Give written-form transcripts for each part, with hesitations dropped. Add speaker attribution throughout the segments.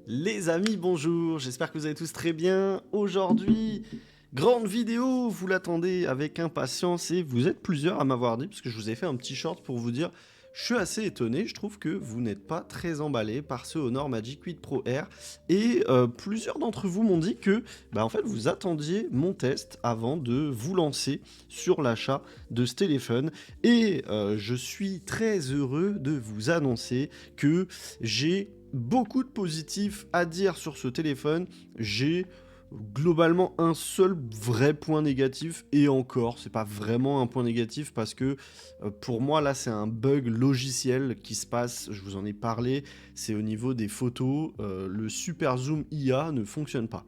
Speaker 1: Les amis, bonjour, j'espère que vous allez tous très bien. Aujourd'hui, grande vidéo, vous l'attendez avec impatience et vous êtes plusieurs à m'avoir dit, parce que je vous ai fait un petit short pour vous dire, je suis assez étonné, je trouve que vous n'êtes pas très emballé par ce Honor Magic 8 Pro Air et plusieurs d'entre vous m'ont dit que en fait vous attendiez mon test avant de vous lancer sur l'achat de ce téléphone et je suis très heureux de vous annoncer que j'ai beaucoup de positifs à dire sur ce téléphone. J'ai globalement un seul vrai point négatif, et encore c'est pas vraiment un point négatif parce que pour moi là c'est un bug logiciel qui se passe, je vous en ai parlé, c'est au niveau des photos, le super zoom IA ne fonctionne pas.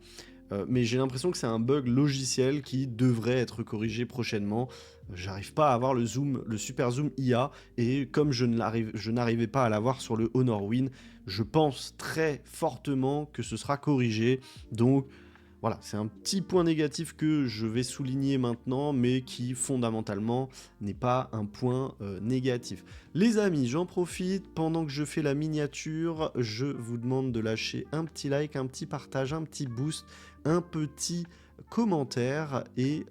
Speaker 1: Mais j'ai l'impression que c'est un bug logiciel qui devrait être corrigé prochainement. J'arrive pas à avoir le zoom, le super zoom IA, et comme je n'arrivais pas à l'avoir sur le Honor Win, je pense très fortement que ce sera corrigé. Donc voilà, c'est un petit point négatif que je vais souligner maintenant, mais qui fondamentalement n'est pas un point négatif. Les amis, j'en profite, pendant que je fais la miniature, je vous demande de lâcher un petit like, un petit partage, un petit boost, un petit commentaire et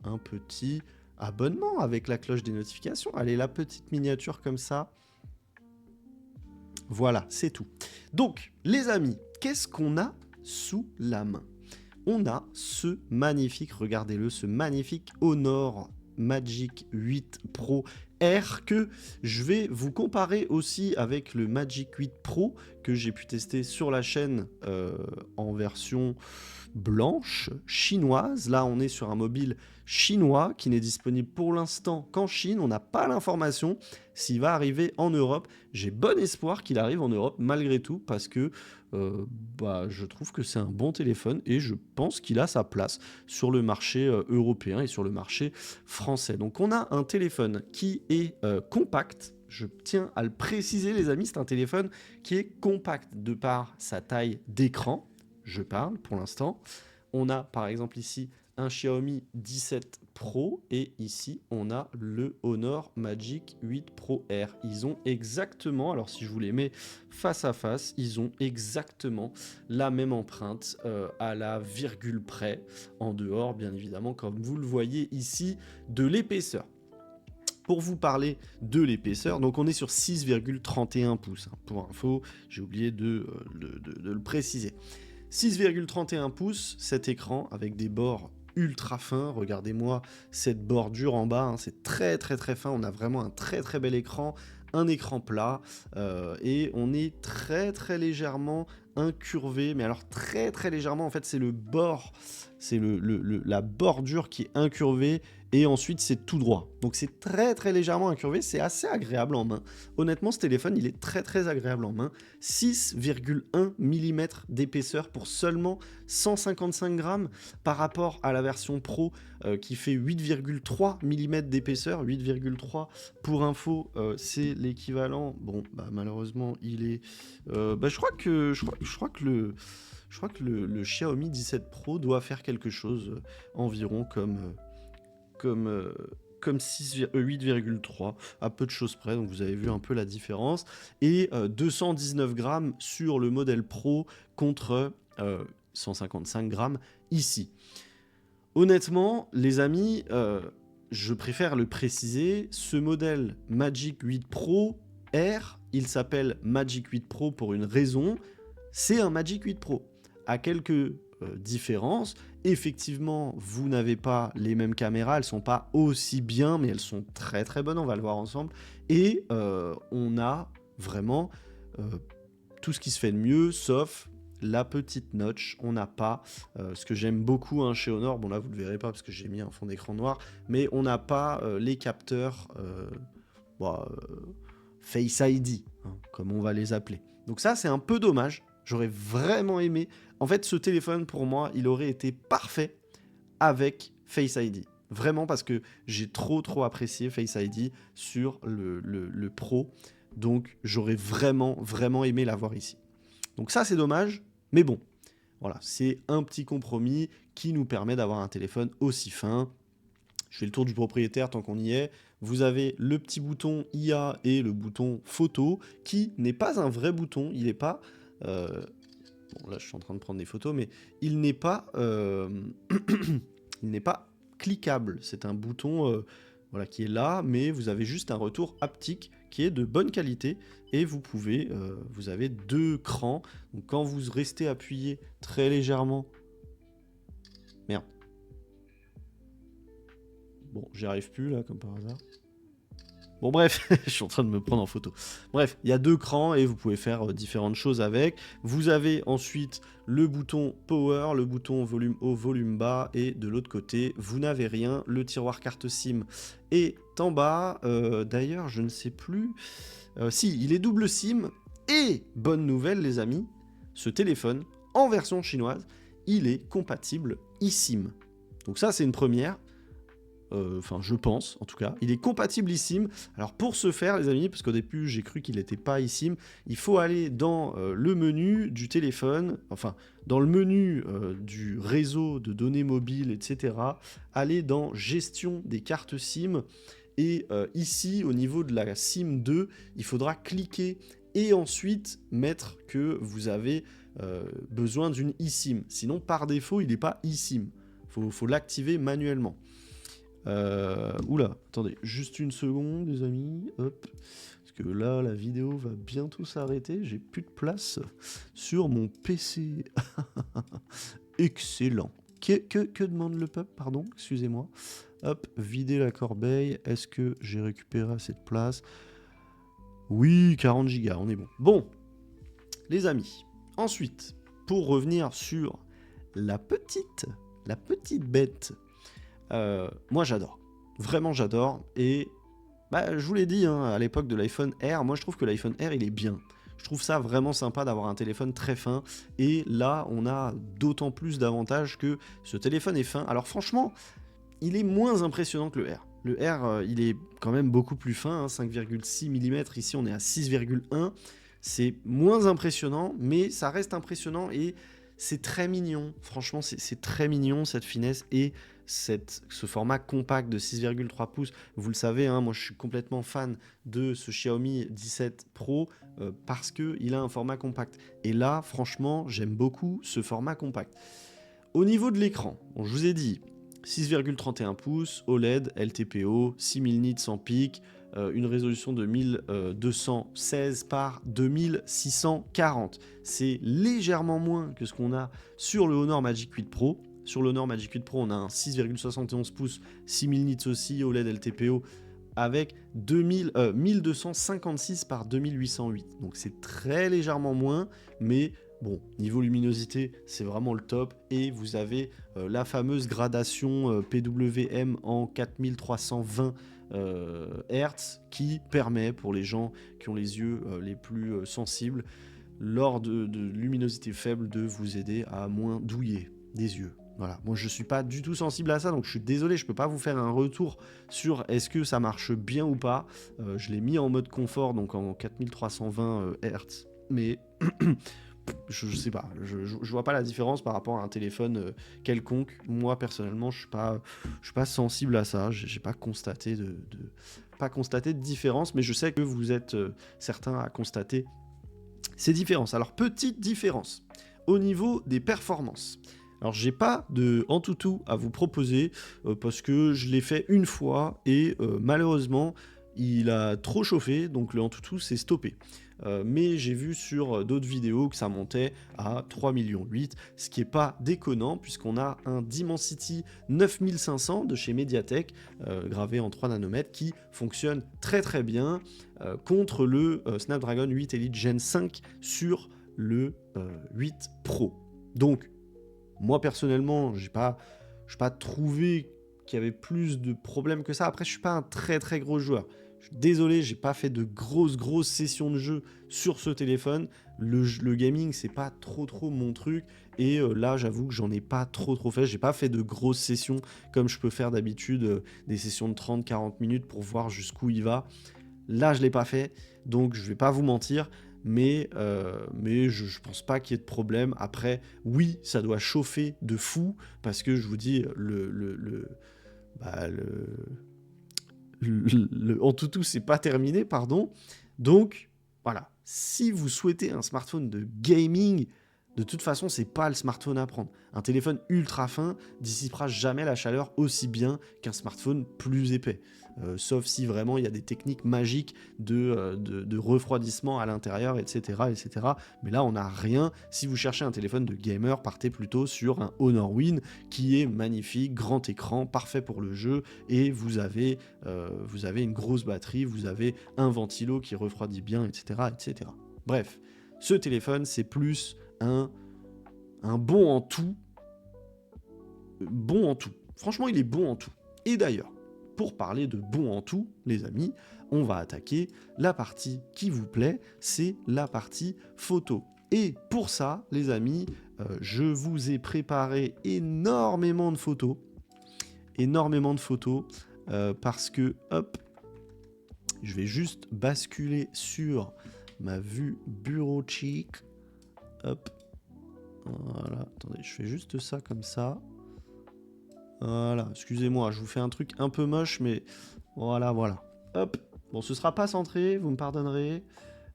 Speaker 1: un petit abonnement avec la cloche des notifications. Allez, la petite miniature comme ça. Voilà, c'est tout. Donc, les amis, qu'est-ce qu'on a sous la main ? On a ce magnifique, regardez-le, ce magnifique Honor Magic 8 Pro R que je vais vous comparer aussi avec le Magic 8 Pro que j'ai pu tester sur la chaîne en version blanche, chinoise. Là, on est sur un mobile chinois qui n'est disponible pour l'instant qu'en Chine. On n'a pas l'information s'il va arriver en Europe. J'ai bon espoir qu'il arrive en Europe malgré tout parce que je trouve que c'est un bon téléphone et je pense qu'il a sa place sur le marché européen et sur le marché français. Donc on a un téléphone qui est compact. Je tiens à le préciser les amis, c'est un téléphone qui est compact de par sa taille d'écran. Je parle pour l'instant. On a par exemple ici un Xiaomi 17 Pro et ici on a le Honor Magic 8 Pro R. Ils ont exactement, alors si je vous les mets face à face, ils ont exactement la même empreinte à la virgule près, en dehors bien évidemment comme vous le voyez ici de l'épaisseur. Pour vous parler de l'épaisseur, donc on est sur 6,31 pouces. Pour info, j'ai oublié de le préciser. 6,31 pouces, cet écran avec des bords ultra fins. Regardez-moi cette bordure en bas, hein, c'est très très très fin. On a vraiment un très très bel écran, un écran plat et on est très très légèrement incurvé, mais alors très très légèrement. En fait, c'est le bord, c'est la bordure qui est incurvée et ensuite c'est tout droit. Donc c'est très très légèrement incurvé, c'est assez agréable en main. Honnêtement, ce téléphone, il est très très agréable en main. 6,1 mm d'épaisseur pour seulement 155 grammes par rapport à la version Pro qui fait 8,3 mm d'épaisseur. 8,3 pour info, c'est l'équivalent. Bon, malheureusement, il est... je crois que le Xiaomi 17 Pro doit faire quelque chose environ comme 8,3 à peu de choses près, donc vous avez vu un peu la différence, et 219 grammes sur le modèle Pro contre 155 grammes ici. Honnêtement, les amis, je préfère le préciser, ce modèle Magic 8 Pro R, il s'appelle Magic 8 Pro pour une raison, c'est un Magic 8 Pro. À quelques différences, effectivement, vous n'avez pas les mêmes caméras, elles sont pas aussi bien, mais elles sont très très bonnes, on va le voir ensemble, et on a vraiment tout ce qui se fait de mieux, sauf la petite notch. On n'a pas ce que j'aime beaucoup chez Honor, bon là vous ne le verrez pas parce que j'ai mis un fond d'écran noir, mais on n'a pas les capteurs Face ID, hein, comme on va les appeler. Donc ça c'est un peu dommage, j'aurais vraiment aimé. En fait ce téléphone pour moi il aurait été parfait avec Face ID. Vraiment parce que j'ai trop apprécié Face ID sur le Pro, donc j'aurais vraiment aimé l'avoir ici. Donc ça c'est dommage, mais bon, voilà, c'est un petit compromis qui nous permet d'avoir un téléphone aussi fin. Je fais le tour du propriétaire tant qu'on y est. Vous avez le petit bouton IA et le bouton photo qui n'est pas un vrai bouton, il n'est pas... Bon, là, je suis en train de prendre des photos, mais il n'est pas, il n'est pas cliquable. C'est un bouton voilà, qui est là, mais vous avez juste un retour haptique qui est de bonne qualité et vous pouvez, vous avez 2 crans. Donc quand vous restez appuyé très légèrement, merde. Bon, j'y arrive plus là, comme par hasard. Bon bref, je suis en train de me prendre en photo. Bref, il y a 2 crans et vous pouvez faire différentes choses avec. Vous avez ensuite le bouton Power, le bouton volume haut, volume bas, et de l'autre côté, vous n'avez rien. Le tiroir carte SIM est en bas. D'ailleurs, je ne sais plus... si, il est double SIM. Et, bonne nouvelle les amis, ce téléphone, en version chinoise, il est compatible eSIM. Donc ça, c'est une première. Enfin, je pense, en tout cas. Il est compatible eSIM. Alors, pour ce faire, les amis, parce qu'au début, j'ai cru qu'il n'était pas eSIM, il faut aller dans le menu du téléphone, enfin, dans le menu du réseau de données mobiles, etc. Aller dans Gestion des cartes SIM. Et ici, au niveau de la SIM 2, il faudra cliquer et ensuite mettre que vous avez besoin d'une eSIM. Sinon, par défaut, il n'est pas eSIM. Faut l'activer manuellement. Oula, attendez, juste une seconde, les amis. Hop. Parce que là, la vidéo va bientôt s'arrêter. J'ai plus de place sur mon PC. Excellent. Que demande le peuple? Pardon, excusez-moi. Hop, vider la corbeille. Est-ce que j'ai récupéré assez de place? Oui, 40 Go, on est bon. Bon, les amis. Ensuite, pour revenir sur la petite bête. Moi j'adore, vraiment j'adore, et bah, je vous l'ai dit hein, à l'époque de l'iPhone Air, moi je trouve que l'iPhone Air il est bien, je trouve ça vraiment sympa d'avoir un téléphone très fin, et là on a d'autant plus d'avantages que ce téléphone est fin. Alors franchement, il est moins impressionnant que le R. Le R il est quand même beaucoup plus fin, hein, 5,6 mm, ici on est à 6,1, c'est moins impressionnant, mais ça reste impressionnant et c'est très mignon, franchement c'est très mignon cette finesse et ce format compact de 6,3 pouces. Vous le savez, hein, moi je suis complètement fan de ce Xiaomi 17 Pro parce qu'il a un format compact. Et là, franchement, j'aime beaucoup ce format compact. Au niveau de l'écran, bon, je vous ai dit 6,31 pouces, OLED, LTPO, 6000 nits en pic, une résolution de 1216 par 2640. C'est légèrement moins que ce qu'on a sur le Honor Magic 8 Pro. Sur l'Honor Magic 8 Pro, on a un 6,71 pouces, 6000 nits aussi, OLED LTPO, avec 1256 par 2808. Donc c'est très légèrement moins, mais bon, niveau luminosité, c'est vraiment le top. Et vous avez la fameuse gradation PWM en 4320 Hz qui permet pour les gens qui ont les yeux les plus sensibles, lors de luminosité faible, de vous aider à moins douiller des yeux. Voilà, moi je suis pas du tout sensible à ça, donc je suis désolé, je peux pas vous faire un retour sur est-ce que ça marche bien ou pas. Je l'ai mis en mode confort, donc en 4320 Hz, mais je sais pas, je vois pas la différence par rapport à un téléphone quelconque. Moi personnellement, je suis pas sensible à ça, j'ai pas constaté pas constaté de différence, mais je sais que vous êtes certains à constater ces différences. Alors petite différence au niveau des performances. Alors j'ai pas de Antutu à vous proposer parce que je l'ai fait une fois et malheureusement il a trop chauffé, donc le Antutu s'est stoppé. Mais j'ai vu sur d'autres vidéos que ça montait à 3,8 millions, ce qui est pas déconnant puisqu'on a un Dimensity 9500 de chez Mediatek gravé en 3 nanomètres qui fonctionne très très bien contre le Snapdragon 8 Elite Gen 5 sur le 8 Pro. Donc moi personnellement, j'ai pas trouvé qu'il y avait plus de problèmes que ça. Après, je suis pas un très très gros joueur. Je suis désolé, j'ai pas fait de grosses sessions de jeu sur ce téléphone. Le gaming, c'est pas trop mon truc. Et là, j'avoue que j'en ai pas trop fait. J'ai pas fait de grosses sessions comme je peux faire d'habitude, des sessions de 30-40 minutes pour voir jusqu'où il va. Là, je l'ai pas fait, donc je vais pas vous mentir. Mais je pense pas qu'il y ait de problème. Après, oui, ça doit chauffer de fou, parce que je vous dis, Antutu, c'est pas terminé, pardon. Donc, voilà, si vous souhaitez un smartphone de gaming, De toute façon, c'est pas le smartphone à prendre. Un téléphone ultra fin dissipera jamais la chaleur aussi bien qu'un smartphone plus épais. Sauf si vraiment il y a des techniques magiques de refroidissement à l'intérieur, etc., etc. Mais là, on n'a rien. Si vous cherchez un téléphone de gamer, partez plutôt sur un Honor Win qui est magnifique, grand écran, parfait pour le jeu, et vous avez une grosse batterie, vous avez un ventilo qui refroidit bien, etc., etc. Bref, ce téléphone, c'est plus un bon en tout. Bon en tout. Franchement, il est bon en tout. Et d'ailleurs, pour parler de bon en tout, les amis, on va attaquer la partie qui vous plaît, c'est la partie photo. Et pour ça, les amis, je vous ai préparé énormément de photos. Parce que, hop, je vais juste basculer sur ma vue bureau chic. Hop. Voilà, attendez, je fais juste ça comme ça. Voilà, excusez-moi, je vous fais un truc un peu moche, mais voilà. Hop, bon, ce sera pas centré, vous me pardonnerez.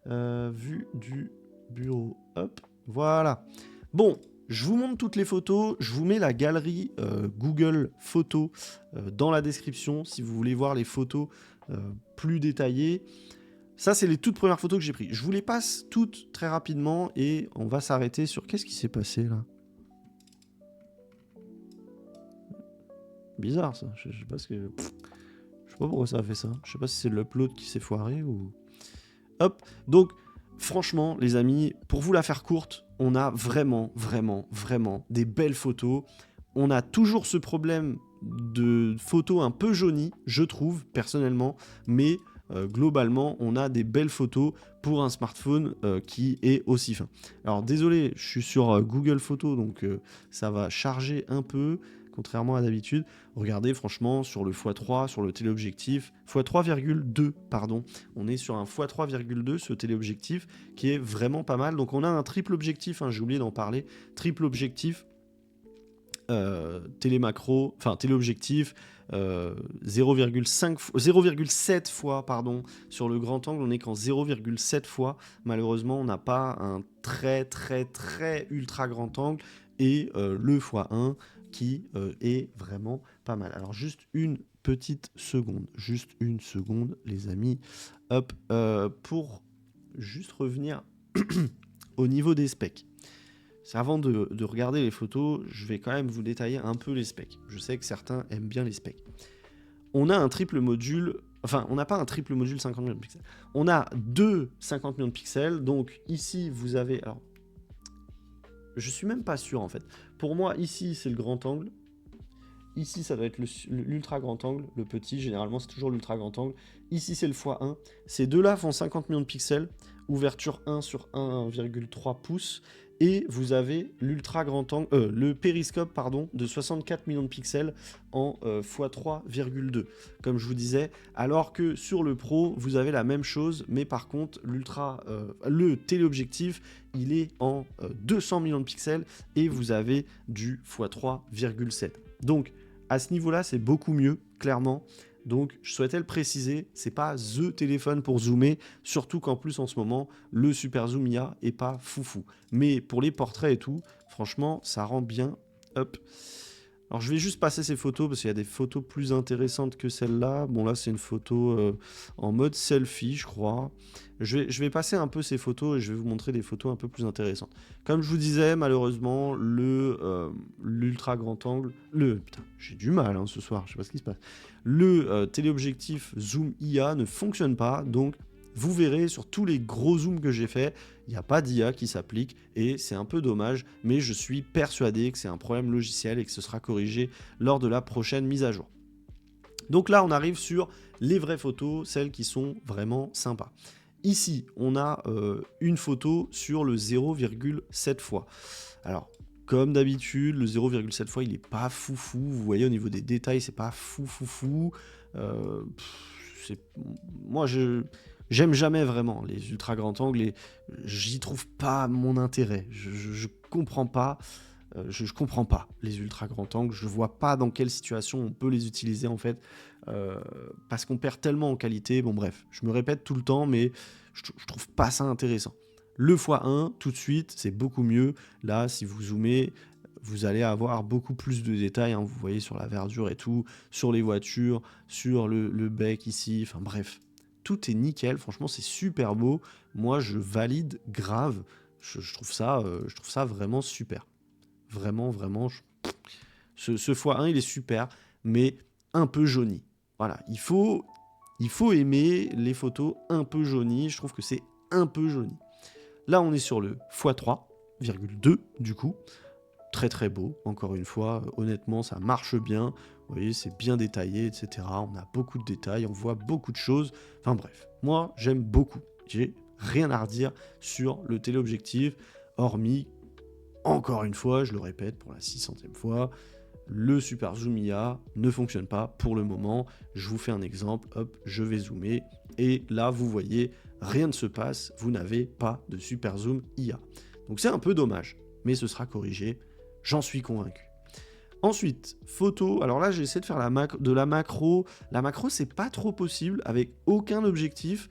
Speaker 1: Vue du bureau, hop, voilà. Bon, je vous montre toutes les photos, je vous mets la galerie Google Photos dans la description si vous voulez voir les photos plus détaillées. Ça, c'est les toutes premières photos que j'ai prises. Je vous les passe toutes très rapidement et on va s'arrêter sur... Qu'est-ce qui s'est passé là ? Bizarre ça, je sais pas ce que... Je sais pas pourquoi ça a fait ça. Je sais pas si c'est l'upload qui s'est foiré ou... Hop, donc franchement les amis, pour vous la faire courte, on a vraiment des belles photos. On a toujours ce problème de photos un peu jaunies, je trouve, personnellement, mais globalement, on a des belles photos pour un smartphone qui est aussi fin. Alors désolé, je suis sur Google Photos, donc ça va charger un peu, contrairement à d'habitude. Regardez, franchement, sur le x3, sur le téléobjectif, x3,2, pardon, on est sur un x3,2, ce téléobjectif, qui est vraiment pas mal. Donc on a un triple objectif, hein, j'ai oublié d'en parler, triple objectif, téléobjectif, 0,7 fois sur le grand angle, on n'est qu'en 0,7 fois. Malheureusement, on n'a pas un très ultra grand angle et le x1 qui est vraiment pas mal. Alors juste une petite seconde, les amis, hop, pour juste revenir au niveau des specs. Avant de regarder les photos, je vais quand même vous détailler un peu les specs. Je sais que certains aiment bien les specs. On a un triple module, enfin, on n'a pas un triple module 50 millions de pixels. On a deux 50 millions de pixels, donc ici, vous avez... Alors, je suis même pas sûr, en fait. Pour moi, ici, c'est le grand angle. Ici, ça doit être l'ultra grand angle, le petit, généralement, c'est toujours l'ultra grand angle. Ici, c'est le x1. Ces deux-là font 50 millions de pixels, ouverture 1 sur 1,3 pouces. Et vous avez l'ultra grand angle, le périscope de 64 millions de pixels en x3,2, comme je vous disais, alors que sur le Pro, vous avez la même chose, mais par contre, le téléobjectif, il est en 200 millions de pixels et vous avez du x3,7. Donc, à ce niveau-là, c'est beaucoup mieux, clairement. Donc, je souhaitais le préciser, c'est pas THE téléphone pour zoomer, surtout qu'en plus, en ce moment, le Super Zoom IA est pas foufou. Mais pour les portraits et tout, franchement, ça rend bien. Hop. Alors, je vais juste passer ces photos, parce qu'il y a des photos plus intéressantes que celle-là. Bon, là, c'est une photo en mode selfie, je crois. Je vais passer un peu ces photos et je vais vous montrer des photos un peu plus intéressantes. Comme je vous disais, malheureusement, l'ultra grand angle... Putain, j'ai du mal ce soir, je sais pas ce qui se passe. Le téléobjectif Zoom IA ne fonctionne pas, donc vous verrez sur tous les gros zooms que j'ai fait, il n'y a pas d'IA qui s'applique et c'est un peu dommage, mais je suis persuadé que c'est un problème logiciel et que ce sera corrigé lors de la prochaine mise à jour. Donc là, on arrive sur les vraies photos, celles qui sont vraiment sympas. Ici, on a une photo sur le 0,7 fois. Alors, comme d'habitude, le 0,7 fois, il est pas foufou. Vous voyez, au niveau des détails, c'est pas fou. Moi, j'aime jamais vraiment les ultra grands angles et j'y trouve pas mon intérêt. Je comprends pas. Je comprends pas les ultra grands angles. Je vois pas dans quelle situation on peut les utiliser en fait. Parce qu'on perd tellement en qualité. Bon bref, je me répète tout le temps, mais je trouve pas ça intéressant. Le x1, tout de suite, c'est beaucoup mieux. Là, si vous zoomez, vous allez avoir beaucoup plus de détails, hein. Vous voyez sur la verdure et tout, sur les voitures, sur le bec ici, enfin bref. Tout est nickel, franchement, c'est super beau. Moi, je valide grave. Je trouve ça vraiment super. Vraiment, vraiment. Ce x1, il est super, mais un peu jauni. Voilà, il faut aimer les photos un peu jaunies. Je trouve que c'est un peu jauni. Là, on est sur le x3,2 du coup. Très très beau, encore une fois. Honnêtement, ça marche bien. Vous voyez, c'est bien détaillé, etc. On a beaucoup de détails, on voit beaucoup de choses. Enfin bref, moi, j'aime beaucoup. J'ai rien à redire sur le téléobjectif, hormis, encore une fois, je le répète pour la 600e fois, le super zoom IA ne fonctionne pas pour le moment. Je vous fais un exemple, hop, je vais zoomer, et là, vous voyez, rien ne se passe, vous n'avez pas de super zoom IA. Donc c'est un peu dommage, mais ce sera corrigé, j'en suis convaincu. Ensuite, photo, alors là j'ai essayé de faire de la macro. La macro c'est pas trop possible avec aucun objectif.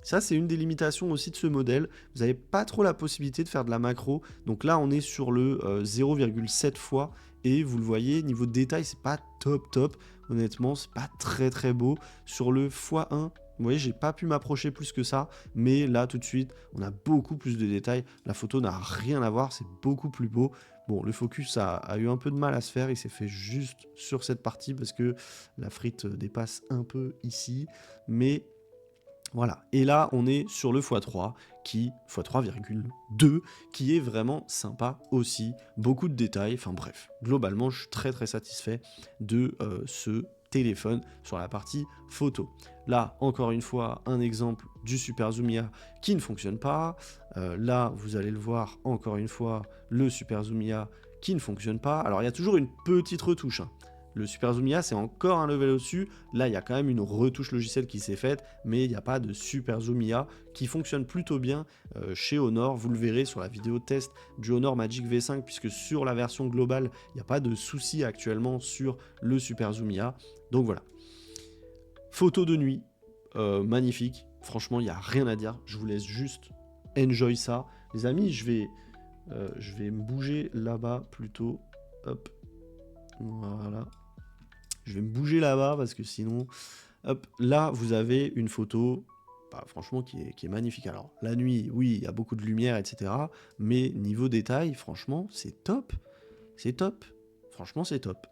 Speaker 1: Ça c'est une des limitations aussi de ce modèle. Vous n'avez pas trop la possibilité de faire de la macro. Donc là on est sur le 0,7 fois. Et vous le voyez, niveau de détail c'est pas top. Honnêtement c'est pas très très beau. Sur le x1, vous voyez, j'ai pas pu m'approcher plus que ça, mais là tout de suite, on a beaucoup plus de détails. La photo n'a rien à voir, c'est beaucoup plus beau. Bon, le focus a eu un peu de mal à se faire, il s'est fait juste sur cette partie parce que la frite dépasse un peu ici, mais voilà. Et là, on est sur le x3, x3,2, qui est vraiment sympa aussi. Beaucoup de détails, enfin bref. Globalement, je suis très très satisfait de ce téléphone sur la partie photo. Là, encore une fois, un exemple du Super Zoom IA qui ne fonctionne pas. Là, vous allez le voir, encore une fois, le Super Zoom IA qui ne fonctionne pas. Alors, il y a toujours une petite retouche, hein. Le Super Zoom IA, c'est encore un level au-dessus. Là, il y a quand même une retouche logicielle qui s'est faite, mais il n'y a pas de Super Zoom IA qui fonctionne plutôt bien chez Honor. Vous le verrez sur la vidéo test du Honor Magic V5, puisque sur la version globale, il n'y a pas de souci actuellement sur le Super Zoom IA. Donc voilà. Photo de nuit, magnifique. Franchement, il n'y a rien à dire. Je vous laisse juste enjoy ça. Les amis, je vais me bouger là-bas plutôt. Hop. Voilà. Je vais me bouger là-bas parce que sinon... Hop, là, vous avez une photo, bah, franchement, qui est magnifique. Alors, la nuit, oui, il y a beaucoup de lumière, etc. Mais niveau détail, franchement, c'est top. C'est top. Franchement, c'est top.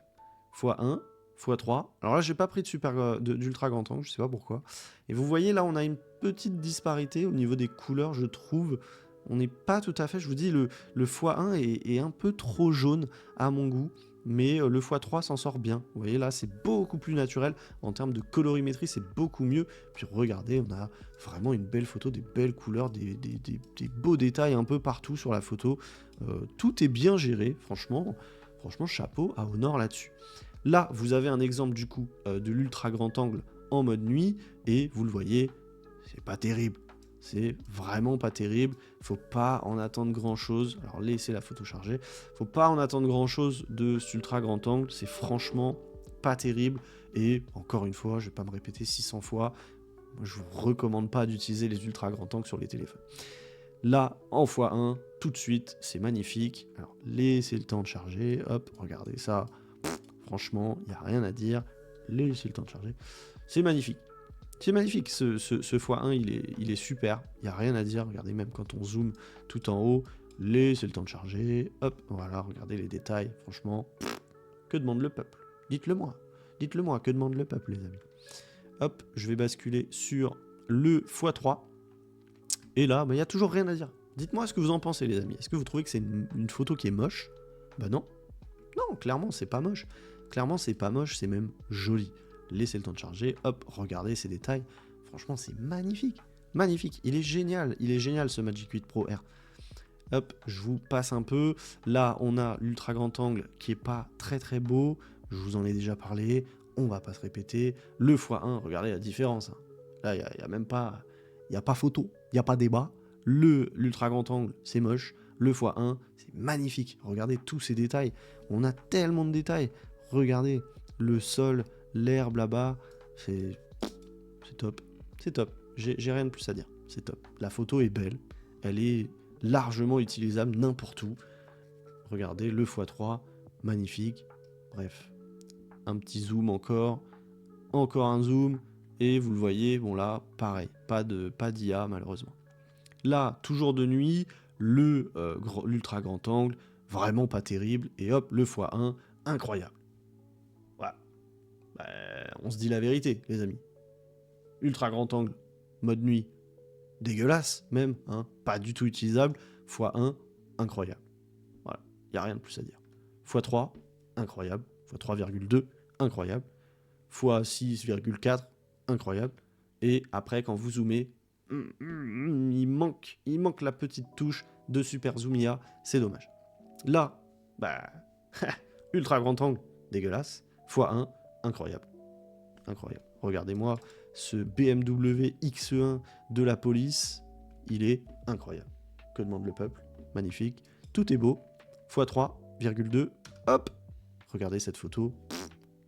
Speaker 1: x1, x3. Alors là, j'ai pas pris d'ultra grand angle, je sais pas pourquoi. Et vous voyez, là, on a une petite disparité au niveau des couleurs, je trouve. On n'est pas tout à fait, je vous dis, le x1 est un peu trop jaune à mon goût. Mais le x3 s'en sort bien. Vous voyez là, c'est beaucoup plus naturel. En termes de colorimétrie, c'est beaucoup mieux. Puis regardez, on a vraiment une belle photo, des belles couleurs, des beaux détails un peu partout sur la photo. Tout est bien géré, franchement, chapeau à Honor là-dessus. Là, vous avez un exemple du coup de l'ultra grand angle en mode nuit. Et vous le voyez, c'est pas terrible. C'est vraiment pas terrible, faut pas en attendre grand chose. Alors laissez la photo charger, faut pas en attendre grand chose de cet ultra grand angle, c'est franchement pas terrible. Et encore une fois, je vais pas me répéter 600 fois, moi, je vous recommande pas d'utiliser les ultra grand angles sur les téléphones. Là, en x1, tout de suite, c'est magnifique. Alors laissez le temps de charger, hop, regardez ça. Franchement, il n'y a rien à dire, laissez le temps de charger, c'est magnifique. C'est magnifique, ce x1, il est super, il n'y a rien à dire, regardez, même quand on zoome tout en haut, laissez le temps de charger, hop, voilà, regardez les détails, franchement, que demande le peuple? Dites-le moi, que demande le peuple, les amis? Hop, je vais basculer sur le x3, et là, il n'y a toujours rien à dire. Dites-moi ce que vous en pensez, les amis, est-ce que vous trouvez que c'est une photo qui est moche? Bah non, clairement, c'est pas moche, c'est même joli. Laissez le temps de charger, hop, regardez ces détails, franchement c'est magnifique, il est génial ce Magic 8 Pro R. Hop, je vous passe un peu, là on a l'ultra grand angle qui est pas très très beau, je vous en ai déjà parlé, on va pas se répéter, le x1, regardez la différence, hein. Là il y a même pas, il y a pas photo, il y a pas débat, l'ultra grand angle c'est moche, le x1 c'est magnifique, regardez tous ces détails, on a tellement de détails, regardez le sol, l'herbe là-bas, c'est top, j'ai rien de plus à dire, c'est top. La photo est belle, elle est largement utilisable n'importe où. Regardez, le x3, magnifique. Bref, un petit zoom encore un zoom, et vous le voyez, bon là, pareil, pas d'IA malheureusement. Là, toujours de nuit, l'ultra grand angle, vraiment pas terrible, et hop, le x1, incroyable. Voilà. Bah, on se dit la vérité, les amis. Ultra grand angle, mode nuit, dégueulasse même, hein, pas du tout utilisable, x1, incroyable. Voilà, il n'y a rien de plus à dire. x3, incroyable, x3,2, incroyable, x6,4, incroyable, et après quand vous zoomez, il manque la petite touche de Super Zoom IA, c'est dommage. Là, bah, ultra grand angle, dégueulasse, x1, incroyable. Incroyable. Regardez-moi, ce BMW X1 de la police, il est incroyable. Que demande le peuple? Magnifique. Tout est beau. x3,2, hop. Regardez cette photo.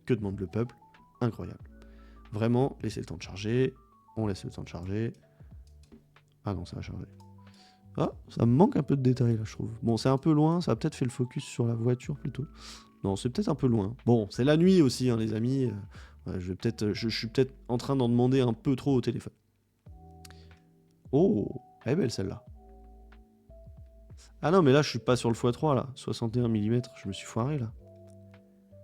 Speaker 1: Que demande le peuple? Incroyable. Vraiment, laissez le temps de charger. On laisse le temps de charger. Ah non, ça va charger. Ah, ça me manque un peu de détails là, je trouve. Bon, c'est un peu loin, ça a peut-être fait le focus sur la voiture plutôt. Non, c'est peut-être un peu loin. Bon, c'est la nuit aussi, hein, les amis. Ouais, je suis peut-être en train d'en demander un peu trop au téléphone. Oh, elle est belle celle-là. Ah non, mais là, je suis pas sur le x3, là. 61 mm, je me suis foiré, là.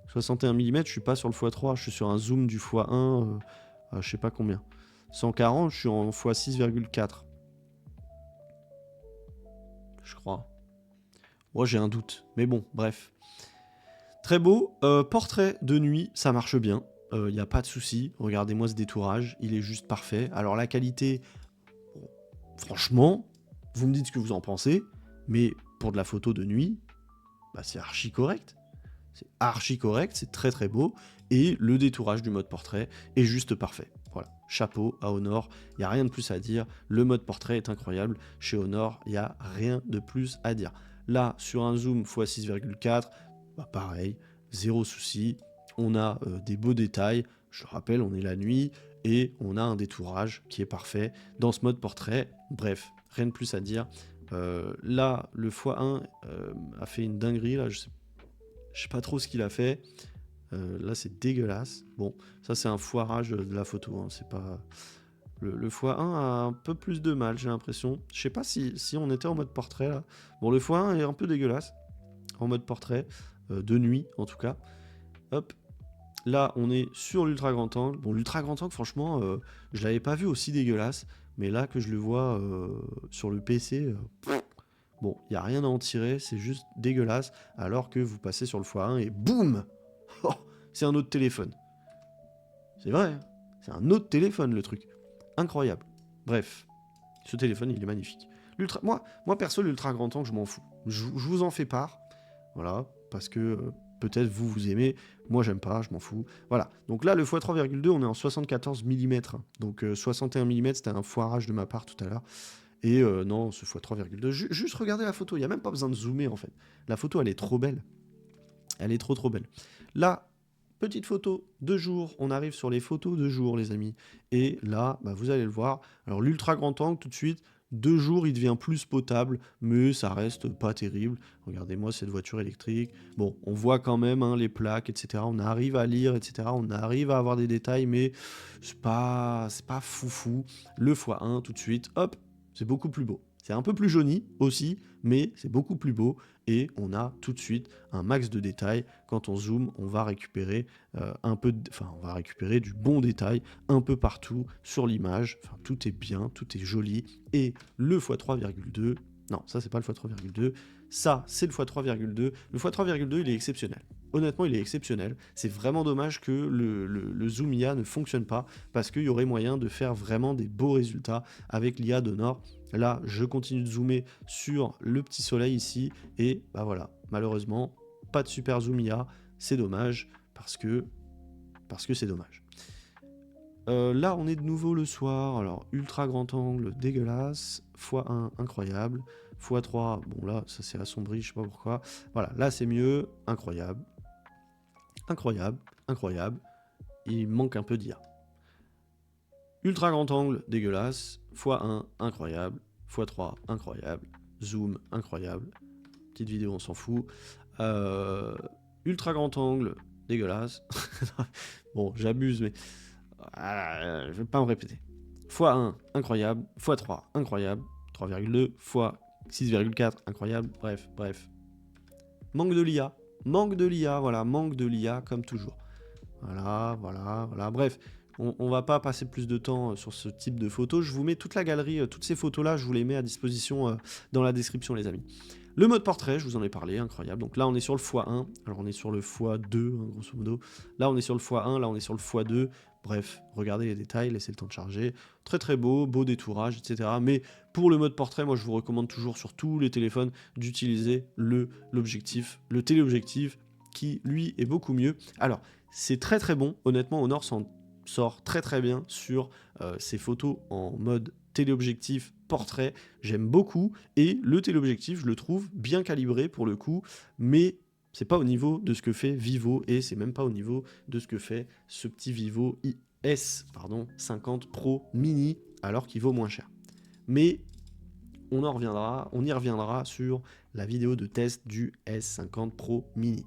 Speaker 1: 61 mm, je suis pas sur le x3, je suis sur un zoom du x1, je sais pas combien. 140, je suis en x6,4. Je crois. Moi, j'ai un doute. Mais bon, bref. Très beau. Portrait de nuit, ça marche bien. Il n'y a pas de souci. Regardez-moi ce détourage. Il est juste parfait. Alors, la qualité, bon, franchement, vous me dites ce que vous en pensez. Mais pour de la photo de nuit, bah, c'est archi correct. C'est archi correct. C'est très très beau. Et le détourage du mode portrait est juste parfait. Voilà. Chapeau à Honor. Il n'y a rien de plus à dire. Le mode portrait est incroyable. Chez Honor, il n'y a rien de plus à dire. Là, sur un zoom x6,4, bah pareil, zéro souci. On a des beaux détails. Je le rappelle, on est la nuit et on a un détourage qui est parfait dans ce mode portrait. Bref, rien de plus à dire. Là, le x1 a fait une dinguerie. Là, je sais pas trop ce qu'il a fait. Là, c'est dégueulasse. Bon, ça, c'est un foirage de la photo. Hein. C'est pas... Le x1 a un peu plus de mal, j'ai l'impression. Je sais pas si on était en mode portrait, là. Bon, le x1 est un peu dégueulasse. En mode portrait. De nuit, en tout cas. Hop. Là, on est sur l'ultra grand angle. Bon, l'ultra grand angle, franchement, je l'avais pas vu aussi dégueulasse. Mais là, que je le vois sur le PC... bon, il n'y a rien à en tirer, c'est juste dégueulasse. Alors que vous passez sur le x1 et boum! Oh, c'est un autre téléphone. C'est vrai, hein, c'est un autre téléphone le truc. Incroyable. Bref, ce téléphone il est magnifique. Moi perso, l'ultra grand angle, je m'en fous. Je vous en fais part. Voilà, parce que peut-être vous aimez. Moi j'aime pas, je m'en fous. Voilà, donc là le x3,2 on est en 74 mm. Donc 61 mm c'était un foirage de ma part tout à l'heure. Et non, ce x3,2, juste regardez la photo, il n'y a même pas besoin de zoomer en fait. La photo elle est trop belle. Elle est trop belle. Là, petite photo de jour, on arrive sur les photos de jour les amis. Et là, bah, vous allez le voir. Alors l'ultra grand angle tout de suite, de jour il devient plus potable, mais ça reste pas terrible. Regardez-moi cette voiture électrique. Bon, on voit quand même hein, les plaques, etc. On arrive à lire, etc. On arrive à avoir des détails, mais c'est pas foufou. Le x1 tout de suite, hop, c'est beaucoup plus beau. C'est un peu plus jauni aussi, mais c'est beaucoup plus beau et on a tout de suite un max de détails. Quand on zoome, on va récupérer on va récupérer du bon détail un peu partout sur l'image. Enfin, tout est bien, tout est joli. Et le x3,2, non, ça c'est pas le x3,2, ça c'est le x3,2. Le x3,2 il est exceptionnel. Honnêtement, il est exceptionnel. C'est vraiment dommage que le zoom IA ne fonctionne pas parce qu'il y aurait moyen de faire vraiment des beaux résultats avec l'IA d'Honor. Là, je continue de zoomer sur le petit soleil ici et bah voilà, malheureusement, pas de super zoom IA, c'est dommage parce que c'est dommage. Là, on est de nouveau le soir, alors ultra grand angle, dégueulasse, x1 incroyable, x3, bon là, ça s'est assombri, je sais pas pourquoi. Voilà, là c'est mieux, incroyable, incroyable, il manque un peu d'IA. Ultra grand angle, dégueulasse, x1 incroyable, x3, incroyable. Zoom, incroyable. Petite vidéo, on s'en fout. Ultra grand angle, dégueulasse. Bon, j'abuse, mais je vais pas me répéter. x1, incroyable. x3, incroyable. 3,2, x 6,4, incroyable. Bref. Manque de l'IA. Manque de l'IA, voilà. Manque de l'IA, comme toujours. Voilà. Bref, on va pas passer plus de temps sur ce type de photos. Je vous mets toute la galerie, toutes ces photos-là, je vous les mets à disposition dans la description, les amis. Le mode portrait, je vous en ai parlé, incroyable. Donc là, on est sur le x1. Alors, on est sur le x2, hein, grosso modo. Là, on est sur le x1. Là, on est sur le x2. Bref, regardez les détails, laissez le temps de charger. Très beau, beau détourage, etc. Mais pour le mode portrait, moi, je vous recommande toujours sur tous les téléphones d'utiliser l'objectif, le téléobjectif, qui, lui, est beaucoup mieux. Alors, c'est très bon. Honnêtement, Honor s'en sort très bien sur ces photos en mode téléobjectif portrait, j'aime beaucoup, et le téléobjectif je le trouve bien calibré pour le coup, mais c'est pas au niveau de ce que fait Vivo, et c'est même pas au niveau de ce que fait ce petit Vivo S50 Pro Mini, alors qu'il vaut moins cher. Mais on y reviendra sur la vidéo de test du S50 Pro Mini.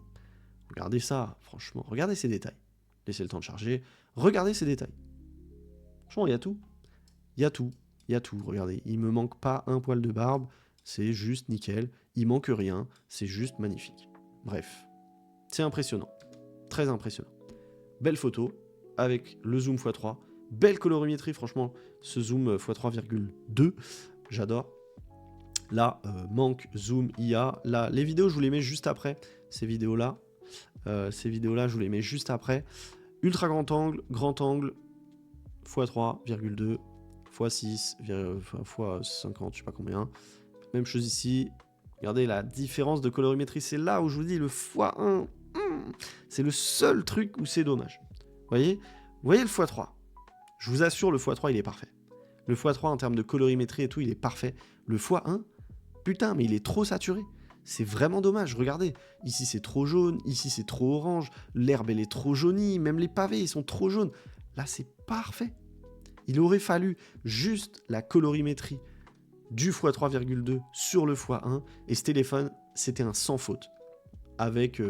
Speaker 1: Regardez ça, franchement, regardez ces détails. Laissez le temps de charger, regardez ces détails. Franchement, il y a tout. Il y a tout, regardez, il me manque pas un poil de barbe, c'est juste nickel, il manque rien, c'est juste magnifique. Bref, c'est impressionnant, très impressionnant. Belle photo, avec le zoom x3, belle colorimétrie, franchement, ce zoom x3,2, j'adore. Là, manque, zoom, IA, là, les vidéos, je vous les mets juste après, ces vidéos-là, je vous les mets juste après. Ultra grand angle, x3,2, x6, x50, je sais pas combien. Même chose ici. Regardez la différence de colorimétrie. C'est là où je vous dis le x1. C'est le seul truc où c'est dommage. Vous voyez le x3. Je vous assure, le x3, il est parfait. Le x3, en termes de colorimétrie et tout, il est parfait. Le x1, putain, mais il est trop saturé. C'est vraiment dommage. Regardez. Ici, c'est trop jaune. Ici, c'est trop orange. L'herbe, elle est trop jaunie. Même les pavés, ils sont trop jaunes. Là, c'est parfait. Il aurait fallu juste la colorimétrie du x3,2 sur le x1, et ce téléphone, c'était un sans faute. Avec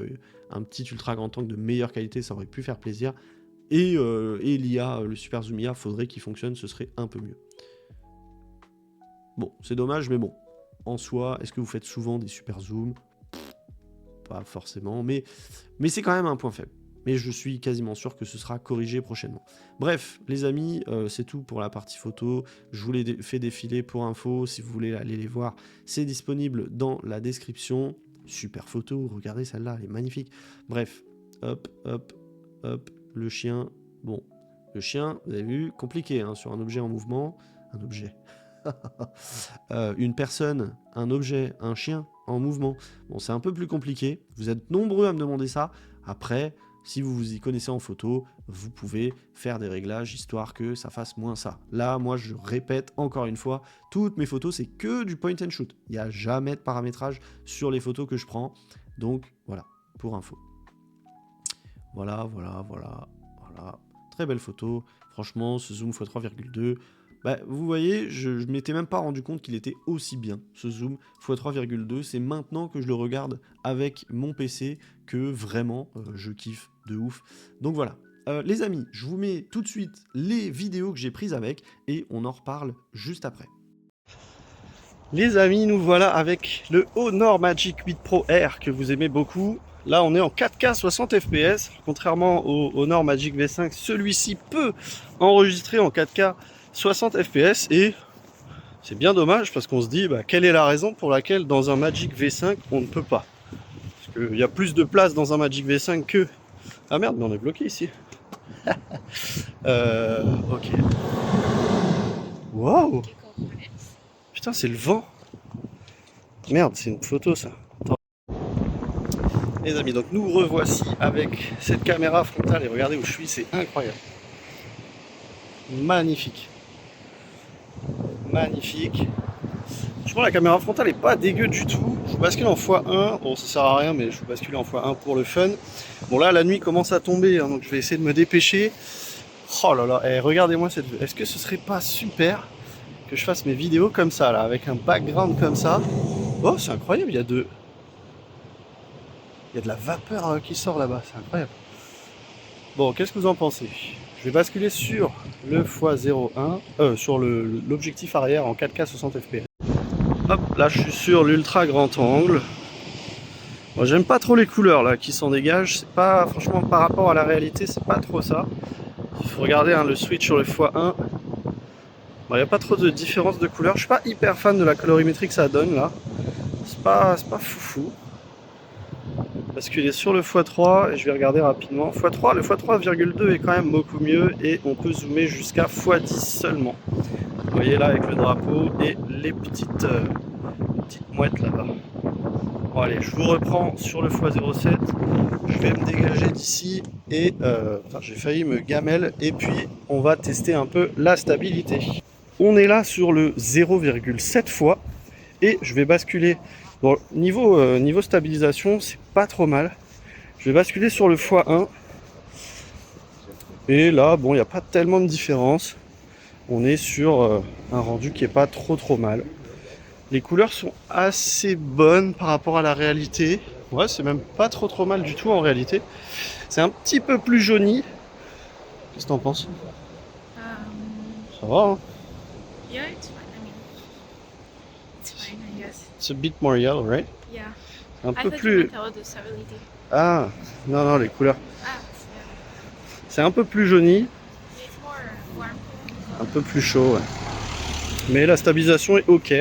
Speaker 1: un petit ultra grand angle de meilleure qualité, ça aurait pu faire plaisir. Et l'IA, le Super Zoom IA, faudrait qu'il fonctionne, ce serait un peu mieux. Bon, c'est dommage, mais bon. En soi, est-ce que vous faites souvent des super zooms? Pas forcément, mais c'est quand même un point faible. Mais je suis quasiment sûr que ce sera corrigé prochainement. Bref, les amis, c'est tout pour la partie photo. Je vous les fais défiler pour info. Si vous voulez aller les voir, c'est disponible dans la description. Super photo, regardez celle-là, elle est magnifique. Bref, hop, le chien. Bon, le chien, vous avez vu, compliqué, hein, sur un objet en mouvement. Un objet. Une personne, un objet, un chien en mouvement. Bon, c'est un peu plus compliqué. Vous êtes nombreux à me demander ça. Après... Si vous vous y connaissez en photo, vous pouvez faire des réglages histoire que ça fasse moins ça. Là, moi, je répète encore une fois, toutes mes photos, c'est que du point and shoot. Il n'y a jamais de paramétrage sur les photos que je prends. Donc, voilà, pour info. Voilà. Très belle photo. Franchement, ce zoom x3,2... Bah, vous voyez, je ne m'étais même pas rendu compte qu'il était aussi bien, ce zoom x3,2. C'est maintenant que je le regarde avec mon PC que vraiment je kiffe de ouf. Donc voilà. Les amis, je vous mets tout de suite les vidéos que j'ai prises avec et on en reparle juste après. Les amis, nous voilà avec le Honor Magic 8 Pro R que vous aimez beaucoup. Là, on est en 4K 60 fps. Contrairement au Honor Magic V5, celui-ci peut enregistrer en 4K 60 fps et c'est bien dommage parce qu'on se dit quelle est la raison pour laquelle dans un Magic V5 on ne peut pas, parce qu'il y a plus de place dans un Magic V5 que... Ah merde, mais on est bloqué ici. Ok. Waouh. Putain, c'est le vent. Merde, c'est une photo ça. Attends. Les amis, donc nous revoici avec cette caméra frontale et regardez où je suis, c'est incroyable. Magnifique. Magnifique. Franchement, la caméra frontale est pas dégueu du tout. Je vous bascule en x1. Bon, ça sert à rien, mais je vous bascule en x1 pour le fun. Bon, là, la nuit commence à tomber, hein, donc je vais essayer de me dépêcher. Oh là là, regardez-moi cette vue. Est-ce que ce serait pas super que je fasse mes vidéos comme ça, là, avec un background comme ça. Oh, c'est incroyable, il y a de la vapeur qui sort là-bas, c'est incroyable. Bon, qu'est-ce que vous en pensez? Je vais basculer sur le x01, sur l'objectif arrière en 4K 60 fps. Hop, là je suis sur l'ultra grand angle. Bon, j'aime pas trop les couleurs là qui s'en dégagent, c'est pas, franchement par rapport à la réalité, c'est pas trop ça. Il faut regarder hein, le switch sur le x1. Il n'y a pas trop de différence de couleur. Je suis pas hyper fan de la colorimétrie que ça donne là. C'est pas foufou. Parce qu'il est sur le x3 et je vais regarder rapidement. x3, le x3,2 est quand même beaucoup mieux et on peut zoomer jusqu'à x10 seulement. Vous voyez là avec le drapeau et les petites mouettes là-bas. Bon allez, je vous reprends sur le x07. Je vais me dégager d'ici et j'ai failli me gamelle et puis on va tester un peu la stabilité. On est là sur le 0,7 fois et je vais basculer. Bon, niveau stabilisation, c'est pas trop mal. Je vais basculer sur le x1 et là, bon, il n'y a pas tellement de différence. On est sur un rendu qui est pas trop mal. Les couleurs sont assez bonnes par rapport à la réalité. Ouais, c'est même pas trop mal du tout en réalité. C'est un petit peu plus jauni. Qu'est-ce que t'en penses? Ça va, hein?
Speaker 2: Yeah, it's fine. I mean, it's fine, I guess.
Speaker 1: It's a bit more yellow, right?
Speaker 2: Yeah.
Speaker 1: Un
Speaker 2: I
Speaker 1: peu
Speaker 2: thought you
Speaker 1: plus...
Speaker 2: meant about the stability.
Speaker 1: Ah, non, les couleurs.
Speaker 2: Ah, yeah.
Speaker 1: C'est un peu plus jauni,
Speaker 2: It's more warm.
Speaker 1: un peu plus chaud, ouais. Mais la stabilisation est ok.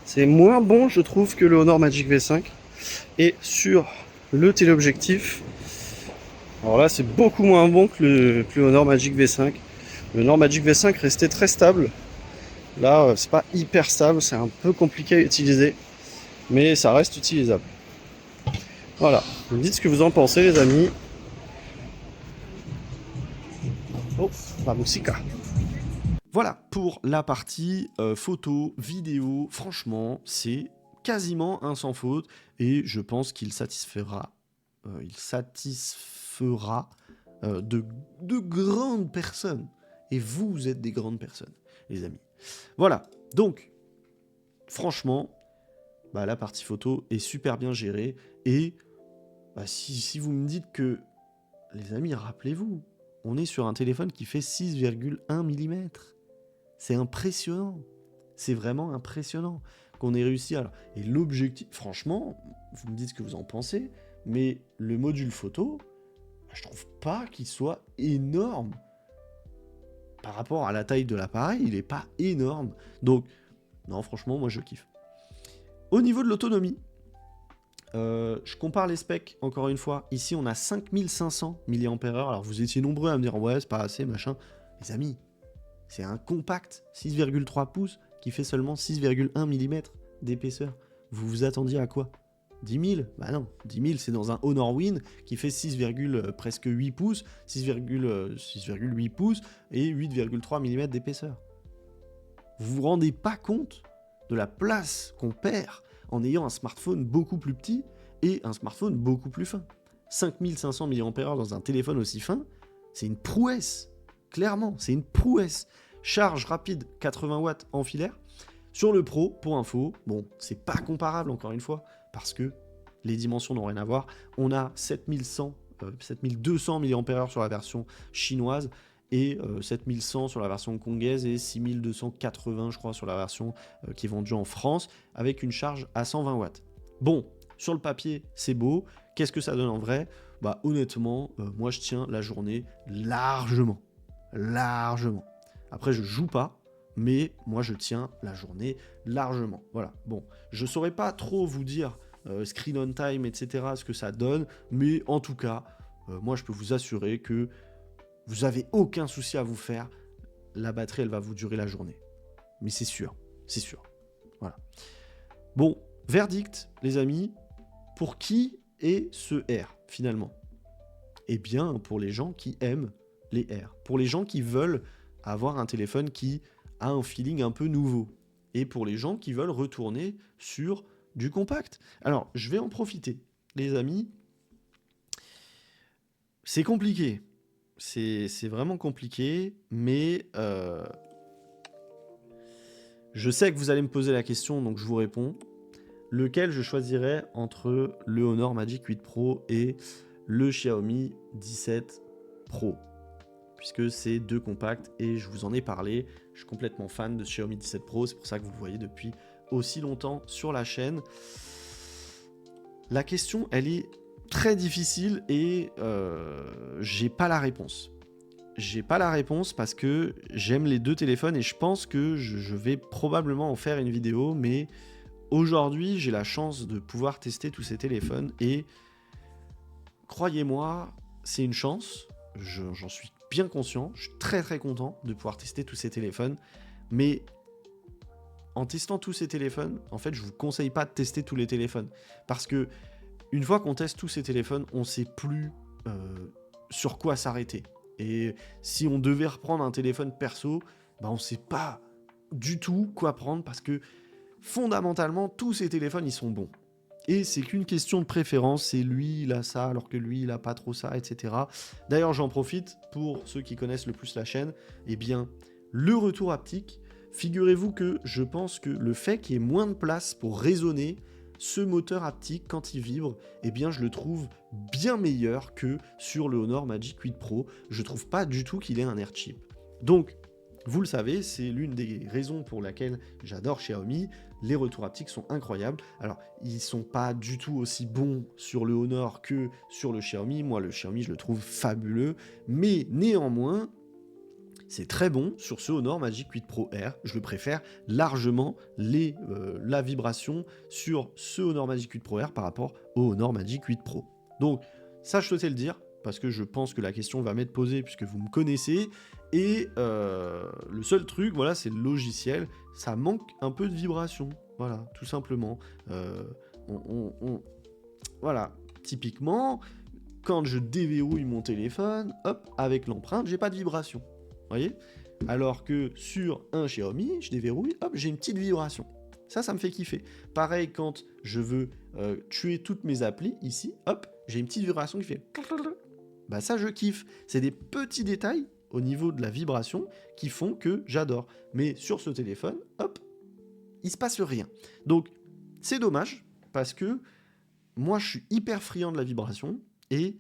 Speaker 1: C'est moins bon, je trouve, que le Honor Magic V5. Et sur le téléobjectif, alors là, c'est beaucoup moins bon que le Honor Magic V5. Le Honor Magic V5 restait très stable. Là, c'est pas hyper stable, c'est un peu compliqué à utiliser. Mais ça reste utilisable. Voilà, vous me dites ce que vous en pensez, les amis. Oh, la musica. Voilà pour la partie photo, vidéo. Franchement, c'est quasiment un sans faute et je pense qu'il satisfera, de grandes personnes. Et vous êtes des grandes personnes, les amis. Voilà, donc, franchement, la partie photo est super bien gérée et si vous me dites que, les amis, rappelez-vous, on est sur un téléphone qui fait 6,1 mm. C'est impressionnant. C'est vraiment impressionnant qu'on ait réussi à... Et l'objectif, franchement, vous me dites ce que vous en pensez, mais le module photo, je trouve pas qu'il soit énorme. Par rapport à la taille de l'appareil, il est pas énorme. Donc, non, franchement, moi je kiffe. Au niveau de l'autonomie, je compare les specs, encore une fois. Ici, on a 5500 mAh. Alors, vous étiez nombreux à me dire, ouais, c'est pas assez, machin. Les amis, c'est un compact 6,3 pouces qui fait seulement 6,1 mm d'épaisseur. Vous vous attendiez à quoi? 10 000? Bah non, 10 000 c'est dans un Honor Win qui fait 6, presque 8 pouces, 6,8 pouces et 8,3 mm d'épaisseur. Vous vous rendez pas compte de la place qu'on perd en ayant un smartphone beaucoup plus petit et un smartphone beaucoup plus fin. 5500 mAh dans un téléphone aussi fin, c'est une prouesse. Clairement, c'est une prouesse. Charge rapide, 80 watts en filaire. Sur le Pro, pour info, bon, c'est pas comparable encore une fois, parce que les dimensions n'ont rien à voir. On a 7200 mAh sur la version chinoise et 7100 sur la version congaise et 6280 je crois sur la version qui est vendue en France avec une charge à 120 watts. Bon, sur le papier, c'est beau. Qu'est-ce que ça donne en vrai? Honnêtement, moi je tiens la journée largement. Après, je joue pas, mais moi je tiens la journée largement. Voilà. Bon, je saurais pas trop vous dire screen on time, etc., ce que ça donne, mais en tout cas, moi je peux vous assurer que vous avez aucun souci à vous faire. La batterie, elle va vous durer la journée. Mais c'est sûr. Voilà. Bon, verdict, les amis. Pour qui est ce R, finalement? Eh bien, pour les gens qui aiment les R. Pour les gens qui veulent avoir un téléphone qui a un feeling un peu nouveau. Et pour les gens qui veulent retourner sur du compact. Alors, je vais en profiter. Les amis, c'est compliqué. C'est vraiment compliqué, mais Je sais que vous allez me poser la question, donc je vous réponds. Lequel je choisirais entre le Honor Magic 8 Pro et le Xiaomi 17 Pro? Puisque c'est deux compacts et je vous en ai parlé. Je suis complètement fan de Xiaomi 17 Pro, c'est pour ça que vous le voyez depuis aussi longtemps sur la chaîne. La question, elle est très difficile et j'ai pas la réponse. J'ai pas la réponse parce que j'aime les deux téléphones et je pense que je vais probablement en faire une vidéo, mais aujourd'hui, j'ai la chance de pouvoir tester tous ces téléphones et croyez-moi, c'est une chance. J'en suis bien conscient. Je suis très très content de pouvoir tester tous ces téléphones. Mais en testant tous ces téléphones, en fait, je vous conseille pas de tester tous les téléphones. Parce que une fois qu'on teste tous ces téléphones, on sait plus sur quoi s'arrêter. Et si on devait reprendre un téléphone perso, bah on sait pas du tout quoi prendre parce que fondamentalement, tous ces téléphones, ils sont bons. Et c'est qu'une question de préférence, c'est lui, il a ça, alors que lui, il a pas trop ça, etc. D'ailleurs, j'en profite, pour ceux qui connaissent le plus la chaîne, eh bien, le retour haptique, figurez-vous que je pense que le fait qu'il y ait moins de place pour résonner, ce moteur haptique, quand il vibre, eh bien, je le trouve bien meilleur que sur le Honor Magic 8 Pro. Je trouve pas du tout qu'il ait un air cheap. Donc, vous le savez, c'est l'une des raisons pour laquelle j'adore Xiaomi. Les retours haptiques sont incroyables. Alors, ils sont pas du tout aussi bons sur le Honor que sur le Xiaomi. Moi, le Xiaomi, je le trouve fabuleux. Mais néanmoins, c'est très bon sur ce Honor Magic 8 Pro R. Je le préfère largement la vibration sur ce Honor Magic 8 Pro R par rapport au Honor Magic 8 Pro. Donc, ça, je souhaitais le dire parce que je pense que la question va m'être posée puisque vous me connaissez. Et le seul truc, voilà, c'est le logiciel. Ça manque un peu de vibration. Voilà, tout simplement. Voilà, typiquement, quand je déverrouille mon téléphone, hop, avec l'empreinte, j'ai pas de vibration. Vous voyez? Alors que sur un Xiaomi, je déverrouille, hop, j'ai une petite vibration. Ça me fait kiffer. Pareil, quand je veux tuer toutes mes applis, ici, hop, j'ai une petite vibration qui fait... Bah ça, je kiffe. C'est des petits détails au niveau de la vibration qui font que j'adore. Mais sur ce téléphone, hop, il se passe rien. Donc, c'est dommage, parce que moi, je suis hyper friand de la vibration, et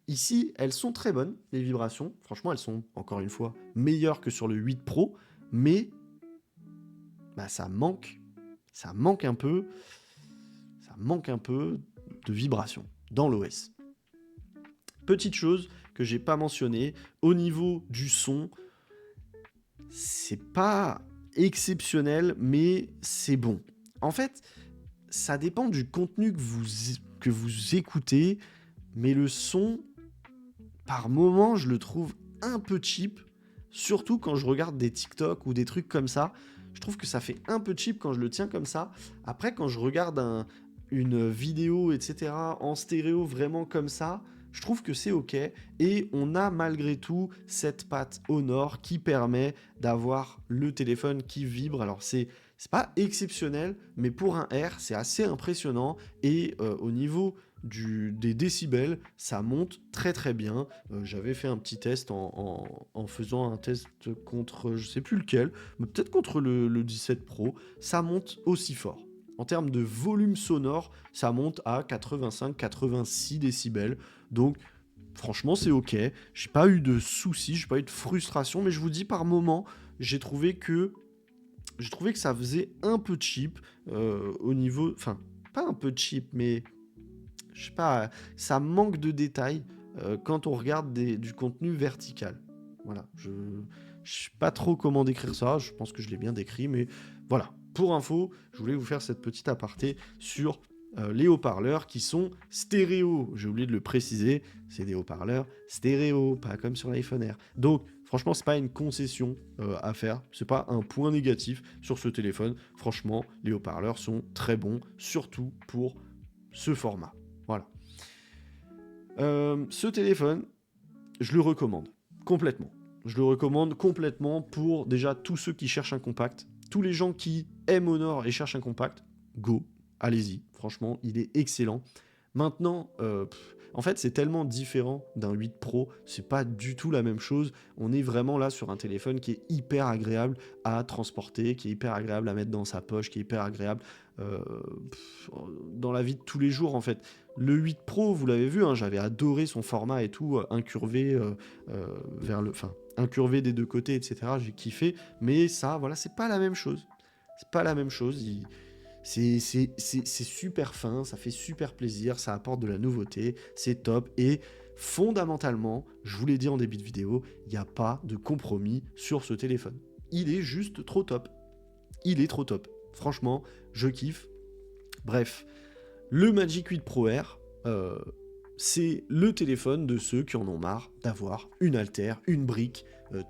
Speaker 1: ici, elles sont très bonnes, les vibrations. Franchement, elles sont, encore une fois, meilleures que sur le 8 Pro, mais bah, ça manque un peu de vibration dans l'OS. Petite chose que j'ai pas mentionné, au niveau du son, c'est pas exceptionnel, mais c'est bon. En fait, ça dépend du contenu que vous écoutez, mais le son, par moment, je le trouve un peu cheap, surtout quand je regarde des TikTok ou des trucs comme ça. Je trouve que ça fait un peu cheap quand je le tiens comme ça. Après, quand je regarde une vidéo, etc., en stéréo, vraiment comme ça, je trouve que c'est ok. Et on a malgré tout cette patte Honor qui permet d'avoir le téléphone qui vibre. Alors, c'est pas exceptionnel, mais pour un R, c'est assez impressionnant. Et au niveau des décibels, ça monte très très bien. J'avais fait un petit test en faisant un test contre, je sais plus lequel, mais peut-être contre le 17 Pro. Ça monte aussi fort. En termes de volume sonore, ça monte à 85-86 décibels. Donc, franchement, c'est ok. J'ai pas eu de soucis, j'ai pas eu de frustration, mais je vous dis, par moment, j'ai trouvé que ça faisait un peu cheap au niveau... Enfin, pas un peu cheap, mais... Je sais pas, ça manque de détails quand on regarde du contenu vertical. Voilà, je sais pas trop comment décrire ça, je pense que je l'ai bien décrit, mais voilà. Pour info, je voulais vous faire cette petite aparté sur les haut-parleurs qui sont stéréo. J'ai oublié de le préciser, c'est des haut-parleurs stéréo, pas comme sur l'iPhone R. Donc, franchement, c'est pas une concession à faire, c'est pas un point négatif sur ce téléphone. Franchement, les haut-parleurs sont très bons, surtout pour ce format. Voilà. Ce téléphone, je le recommande complètement. Je le recommande complètement pour déjà tous ceux qui cherchent un compact. Tous les gens qui aiment Honor et cherchent un compact, go, allez-y. Franchement, il est excellent. Maintenant, en fait, c'est tellement différent d'un 8 Pro, c'est pas du tout la même chose. On est vraiment là sur un téléphone qui est hyper agréable à transporter, qui est hyper agréable à mettre dans sa poche, qui est hyper agréable euh, dans la vie de tous les jours, en fait. Le 8 Pro, vous l'avez vu, hein, j'avais adoré son format et tout, incurvé enfin, incurvé des deux côtés, etc. J'ai kiffé, mais ça, voilà, c'est pas la même chose. C'est pas la même chose. C'est super fin, ça fait super plaisir, ça apporte de la nouveauté, c'est top. Et fondamentalement, je vous l'ai dit en début de vidéo, il n'y a pas de compromis sur ce téléphone. Il est juste trop top. Il est trop top. Franchement, je kiffe. Bref, le Magic 8 Pro Air, c'est le téléphone de ceux qui en ont marre d'avoir une haltère, une brique,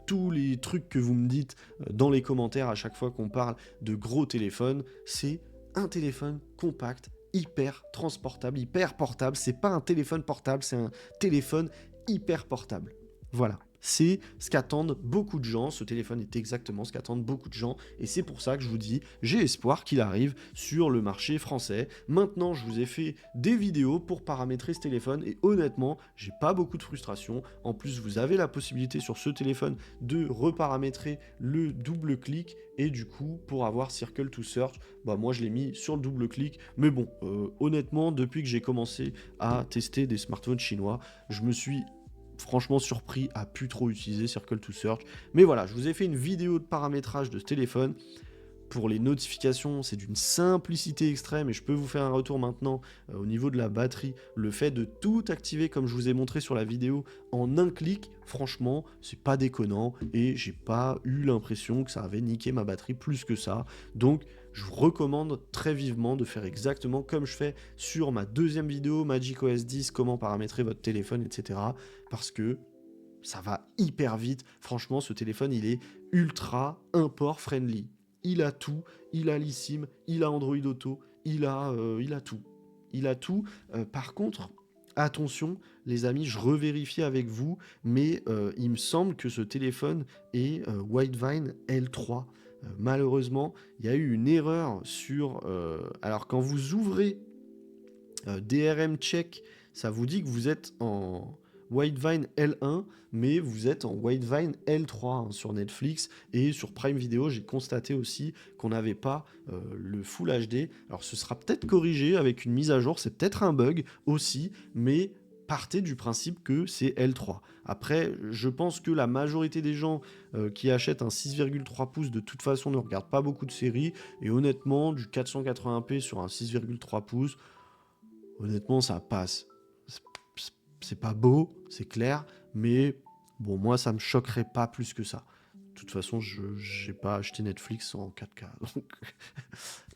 Speaker 1: tous les trucs que vous me dites dans les commentaires à chaque fois qu'on parle de gros téléphones, c'est un téléphone compact, hyper transportable, hyper portable. C'est pas un téléphone portable, c'est un téléphone hyper portable. Voilà. C'est ce qu'attendent beaucoup de gens, ce téléphone est exactement ce qu'attendent beaucoup de gens, et c'est pour ça que je vous dis, j'ai espoir qu'il arrive sur le marché français. Maintenant, je vous ai fait des vidéos pour paramétrer ce téléphone, et honnêtement, j'ai pas beaucoup de frustration. En plus, vous avez la possibilité sur ce téléphone de reparamétrer le double clic, et du coup, pour avoir Circle to Search, bah moi je l'ai mis sur le double clic, mais bon, honnêtement, depuis que j'ai commencé à tester des smartphones chinois, je me suis franchement surpris à plus trop utiliser Circle to Search. Mais voilà, je vous ai fait une vidéo de paramétrage de ce téléphone. Pour les notifications, c'est d'une simplicité extrême et je peux vous faire un retour maintenant au niveau de la batterie. Le fait de tout activer comme je vous ai montré sur la vidéo en un clic, franchement, c'est pas déconnant et j'ai pas eu l'impression que ça avait niqué ma batterie plus que ça. Donc, je vous recommande très vivement de faire exactement comme je fais sur ma deuxième vidéo Magic OS 10, comment paramétrer votre téléphone, etc. Parce que ça va hyper vite. Franchement, ce téléphone, il est ultra import friendly. Il a tout, il a l'eSIM, il a Android Auto, il a tout. Il a tout. Par contre, attention, les amis, je revérifie avec vous, mais il me semble que ce téléphone est Widevine L3. Malheureusement, il y a eu une erreur sur... alors, quand vous ouvrez DRM Check, ça vous dit que vous êtes en Widevine L1, mais vous êtes en Widevine L3 sur Netflix et sur Prime Video. J'ai constaté aussi qu'on n'avait pas le Full HD. Alors ce sera peut-être corrigé avec une mise à jour, c'est peut-être un bug aussi, mais partez du principe que c'est L3. Après, je pense que la majorité des gens qui achètent un 6,3 pouces de toute façon ne regardent pas beaucoup de séries, et honnêtement, du 480p sur un 6,3 pouces, honnêtement, ça passe. C'est pas beau, c'est clair, mais bon, moi, ça me choquerait pas plus que ça. De toute façon, je n'ai pas acheté Netflix en 4K. Donc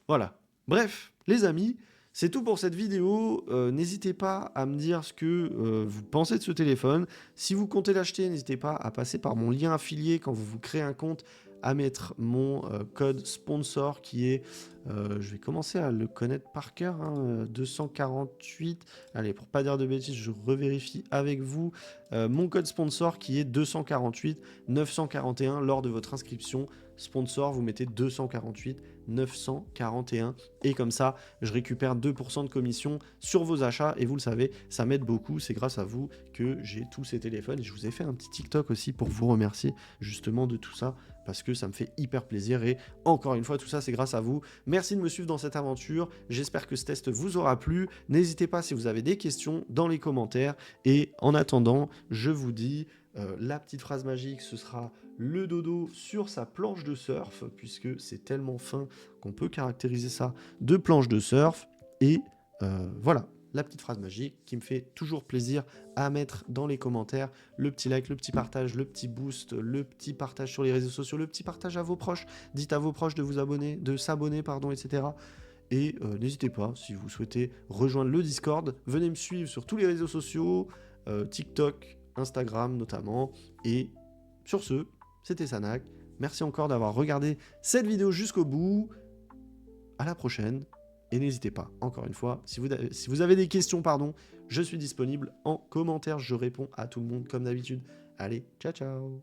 Speaker 1: voilà. Bref, les amis, c'est tout pour cette vidéo. N'hésitez pas à me dire ce que vous pensez de ce téléphone. Si vous comptez l'acheter, n'hésitez pas à passer par mon lien affilié quand vous créez un compte, à mettre mon code sponsor qui est, je vais commencer à le connaître par cœur, hein, 248. Allez, pour pas dire de bêtises, je revérifie avec vous. Mon code sponsor qui est 248 941 lors de votre inscription. Sponsor, vous mettez 248 941 et comme ça je récupère 2% de commission sur vos achats et vous le savez, ça m'aide beaucoup, c'est grâce à vous que j'ai tous ces téléphones et je vous ai fait un petit TikTok aussi pour vous remercier justement de tout ça parce que ça me fait hyper plaisir et encore une fois tout ça c'est grâce à vous. Merci de me suivre dans cette aventure, j'espère que ce test vous aura plu, n'hésitez pas si vous avez des questions dans les commentaires et en attendant je vous dis la petite phrase magique, ce sera le dodo sur sa planche de surf, puisque c'est tellement fin qu'on peut caractériser ça de planche de surf. Et voilà, la petite phrase magique qui me fait toujours plaisir à mettre dans les commentaires. Le petit like, le petit partage, le petit boost, le petit partage sur les réseaux sociaux, le petit partage à vos proches. Dites à vos proches de vous abonner, de s'abonner, pardon, etc. Et n'hésitez pas, si vous souhaitez rejoindre le Discord, venez me suivre sur tous les réseaux sociaux, TikTok, Instagram notamment. Et sur ce, c'était Sanac. Merci encore d'avoir regardé cette vidéo jusqu'au bout. À la prochaine. Et n'hésitez pas, encore une fois, si vous avez des questions, pardon, je suis disponible en commentaire. Je réponds à tout le monde comme d'habitude. Allez, ciao ciao.